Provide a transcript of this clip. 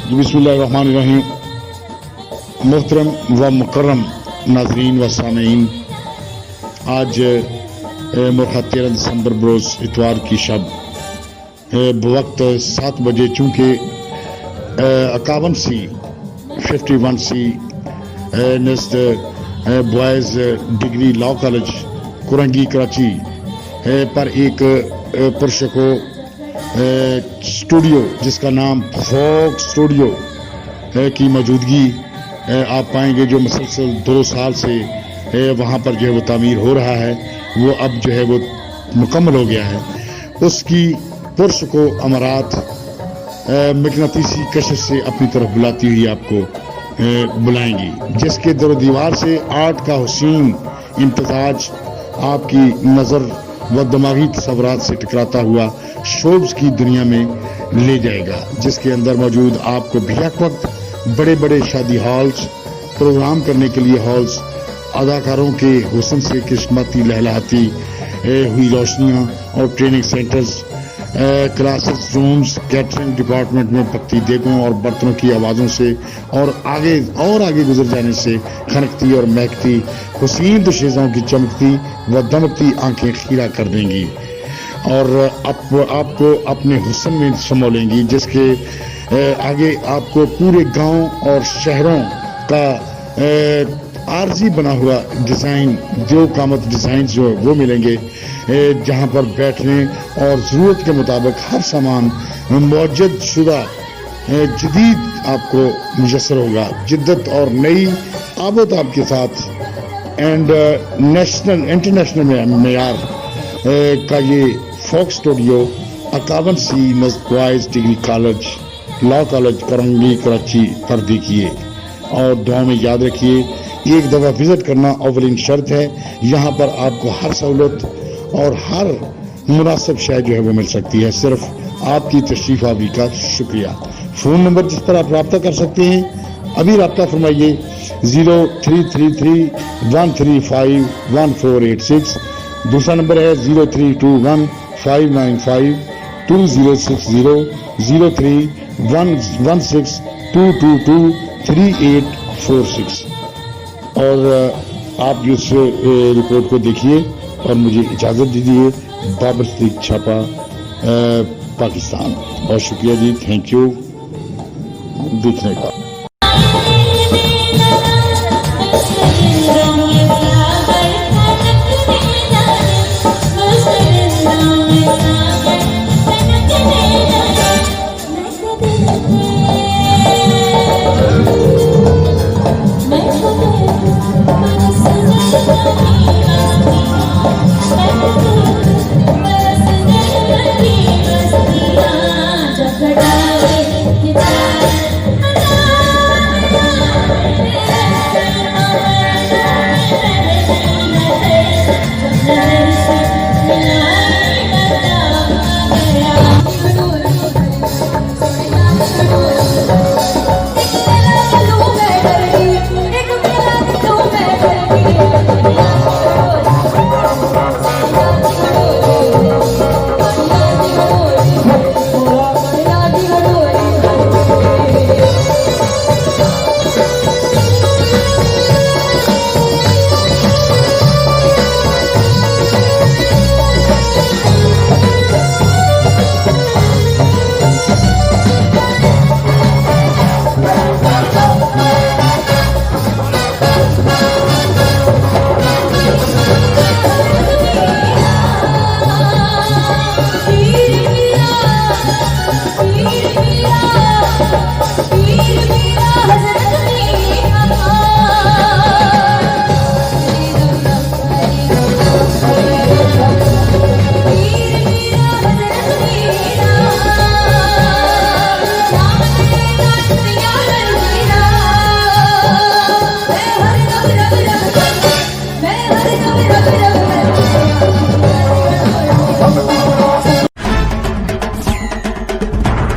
बिस्मिल्लाहिर्रहमानिर्रहीम। मोहतरम व मुकर्रम नाजरीन व सामीन, आज मुर्खा 13 दिसंबर बरोज़ इतवार की शब बवक्त 7 बजे, चूँकि 51C 51C नज़द boys degree law college Korangi Karachi पर एक पुरशको स्टूडियो जिसका नाम फॉग स्टूडियो की मौजूदगी आप पाएंगे, जो मुसलसल 2 साल से वहाँ पर जो है वो तामीर हो रहा है, वो अब जो है वो मुकम्मल हो गया है। उसकी पुरश को अमरात मकनातीसी कशिश से अपनी तरफ बुलाती हुई आपको बुलाएंगी, जिसके दर दीवार से आर्ट का हुसीन इम्तिजाज आपकी नज़र व दिमागी तसव्वुरात से टकराता हुआ शोब्स की दुनिया में ले जाएगा, जिसके अंदर मौजूद आपको बेहक वक्त बड़े बड़े शादी हॉल्स, प्रोग्राम करने के लिए हॉल्स, अदाकारों के हुस्न से किस्मती लहलहाती हुई रोशनियाँ और training centres, classes rooms, catering department में पकती देगों और बर्तनों की आवाज़ों से और आगे गुजर जाने से खनकती और महकती हुसीन दुशेज़ों की चमकती व दमकती आंखें खीरा कर देंगी और आपको अपने हुस्न में समो लेंगी, जिसके आगे आपको पूरे गांव और शहरों का आरजी बना हुआ डिज़ाइन, दो कामत डिज़ाइन जो वो मिलेंगे, जहां पर बैठने और ज़रूरत के मुताबिक हर सामान मौजूद शुदा जदीद आपको मुयस्सर होगा। जिद्दत और नई आबोताब के साथ एंड इंटरनेशनल मेयार का ये fog studio 51C boys degree college law college Korangi Karachi पर देखिए और दुआ में याद रखिए, एक दफ़ा विजिट करना अव्वलीन शर्त है। यहाँ पर आपको हर सहूलत और हर मुनासिब शय जो है वो मिल सकती है, सिर्फ आपकी तशरीफ आवरी का शुक्रिया। फ़ोन नंबर जिस पर आप रब्ता कर सकते हैं, अभी रब्ता फरमाइए 0333-135-1486। दूसरा नंबर है 0321-595-2060, 0316-222-3846। और आप इस रिपोर्ट को देखिए और मुझे इजाज़त दीजिए। बाबर सिद्दीक छापा, पाकिस्तान। बहुत शुक्रिया जी, थैंक यू देखने का।